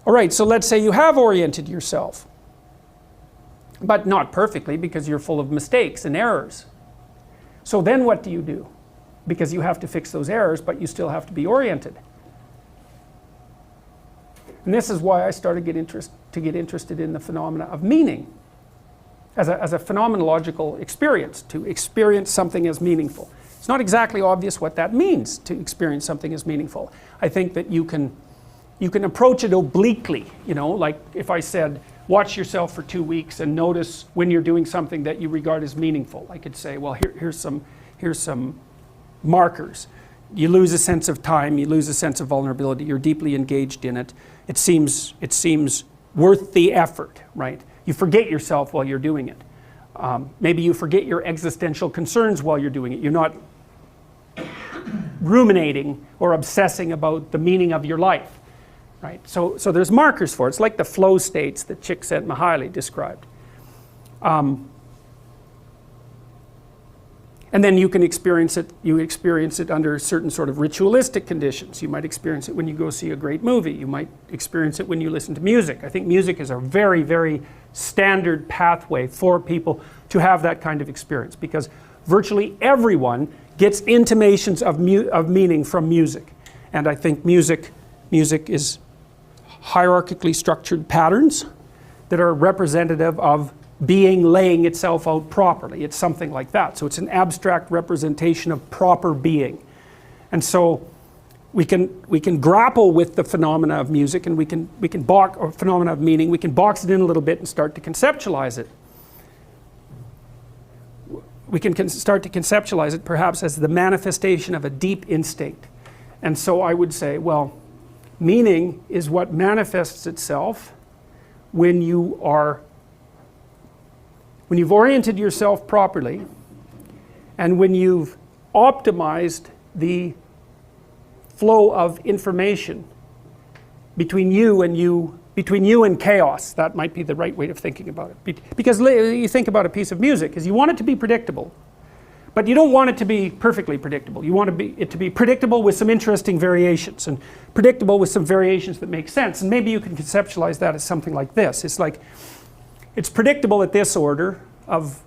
All right, so let's say you have oriented yourself, but not perfectly because you're full of mistakes and errors. So then what do you do? Because you have to fix those errors, but you still have to be oriented. And this is why I started to get interested in the phenomena of meaning as a phenomenological experience, to experience something as meaningful. It's not exactly obvious what that means, to experience something as meaningful. I think that you can approach it obliquely, you know, like if I said, watch yourself for 2 weeks and notice when you're doing something that you regard as meaningful. I could say, well, here's some markers. You lose a sense of time, you lose a sense of vulnerability, you're deeply engaged in it. It seems worth the effort, right? You forget yourself while you're doing it. Maybe you forget your existential concerns while you're doing it. You're not ruminating or obsessing about the meaning of your life, right? So there's markers for it. It's like the flow states that Csikszentmihalyi described. And then you can experience it under certain sort of ritualistic conditions. You might experience it when you go see a great movie. You might experience it when you listen to music. I think music is a very, very standard pathway for people to have that kind of experience, because virtually everyone gets intimations of meaning from music. And I think music is hierarchically structured patterns that are representative of being laying itself out properly. It's something like that. So it's an abstract representation of proper being. And so we can grapple with the phenomena of music, and we can box, or phenomena of meaning, we can box it in a little bit and start to conceptualize it. We can start to conceptualize it perhaps as the manifestation of a deep instinct. And so I would say, well, meaning is what manifests itself when you've oriented yourself properly, and when you've optimized the flow of information between you and chaos. That might be the right way of thinking about it. Because you think about a piece of music, is you want it to be predictable, but you don't want it to be perfectly predictable. You want it to be predictable with some interesting variations, and predictable with some variations that make sense. And maybe you can conceptualize that as something like this. It's like, it's predictable at this order of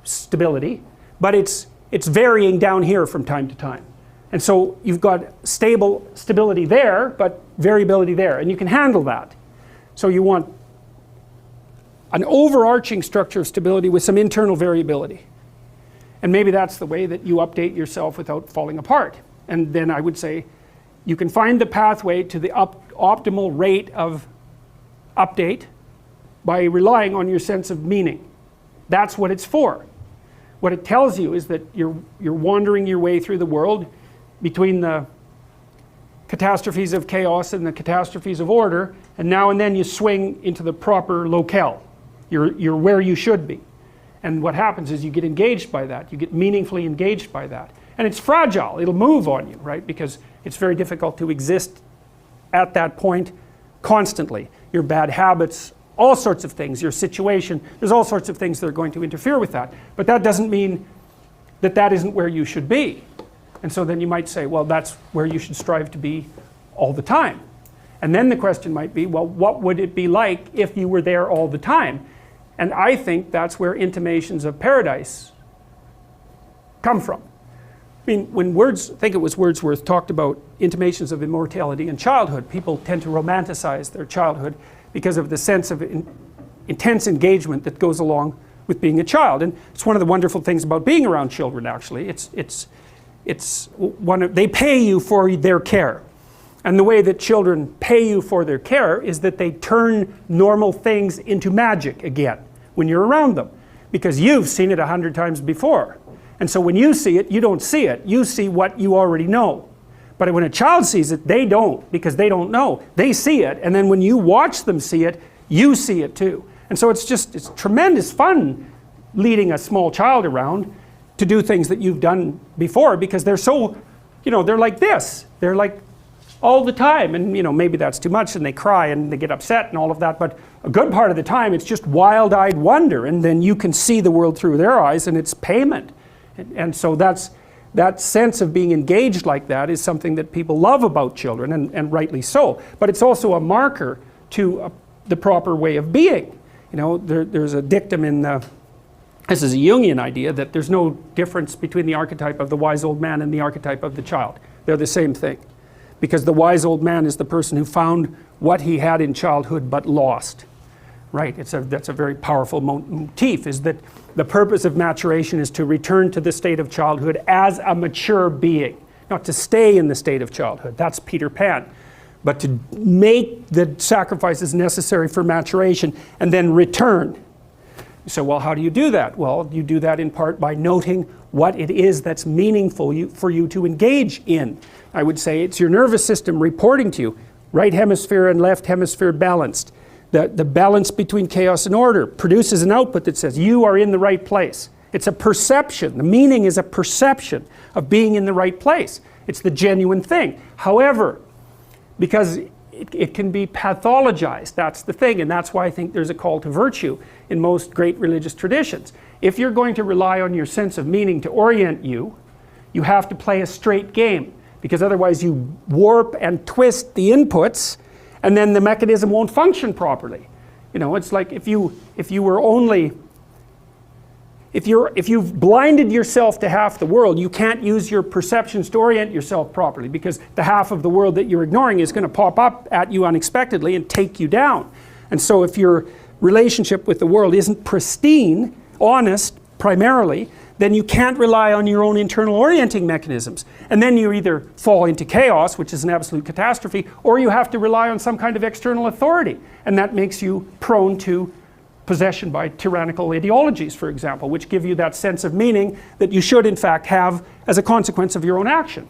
stability, but it's varying down here from time to time. And so you've got stability there, but variability there, and you can handle that. So you want an overarching structure of stability with some internal variability. And maybe that's the way that you update yourself without falling apart. And then I would say you can find the pathway to the optimal rate of update by relying on your sense of meaning. That's what it's for. What it tells you is that you're wandering your way through the world between the catastrophes of chaos and the catastrophes of order, and now and then you swing into the proper locale. You're where you should be. And what happens is you get engaged by that. You get meaningfully engaged by that. And it's fragile. It'll move on you, right? Because it's very difficult to exist at that point constantly. Your bad habits, all sorts of things, your situation, there's all sorts of things that are going to interfere with that. But that doesn't mean that that isn't where you should be. And so then you might say, well, that's where you should strive to be all the time. And then the question might be, well, what would it be like if you were there all the time? And I think that's where Intimations of Paradise come from. I mean, when I think it was Wordsworth talked about intimations of immortality in childhood, people tend to romanticize their childhood because of the sense of intense engagement that goes along with being a child. And it's one of the wonderful things about being around children, actually. They pay you for their care. And the way that children pay you for their care is that they turn normal things into magic again when you're around them, because you've seen it 100 times before. And so when you see it, you don't see it. You see what you already know. But when a child sees it, they don't, because they don't know. They see it, and then when you watch them see it, you see it too. And so it's tremendous fun leading a small child around to do things that you've done before, because they're so, they're like this. They're like all the time, and maybe that's too much, and they cry and they get upset and all of that, but a good part of the time it's just wild-eyed wonder, and then you can see the world through their eyes, and it's payment. And so that sense of being engaged like that is something that people love about children, and rightly so. But it's also a marker to the proper way of being. You know, there's a dictum in the, this is a Jungian idea, that there's no difference between the archetype of the wise old man and the archetype of the child. They're the same thing. Because the wise old man is the person who found what he had in childhood but lost. Right? That's a very powerful motif, is that the purpose of maturation is to return to the state of childhood as a mature being. Not to stay in the state of childhood. That's Peter Pan. But to make the sacrifices necessary for maturation and then return. So, well, how do you do that? Well, you do that in part by noting what it is that's meaningful for you to engage in. I would say it's your nervous system reporting to you. Right hemisphere and left hemisphere balanced. The balance between chaos and order produces an output that says you are in the right place. It's a perception. The meaning is a perception of being in the right place. It's the genuine thing. However, because it can be pathologized, that's the thing, and that's why I think there's a call to virtue in most great religious traditions. If you're going to rely on your sense of meaning to orient you, you have to play a straight game, because otherwise you warp and twist the inputs, and then the mechanism won't function properly. You know, it's like if you've blinded yourself to half the world, you can't use your perceptions to orient yourself properly, because the half of the world that you're ignoring is going to pop up at you unexpectedly and take you down. And so if your relationship with the world isn't pristine, honest primarily, then you can't rely on your own internal orienting mechanisms. And then you either fall into chaos, which is an absolute catastrophe, or you have to rely on some kind of external authority. And that makes you prone to possession by tyrannical ideologies, for example, which give you that sense of meaning that you should in fact have as a consequence of your own action.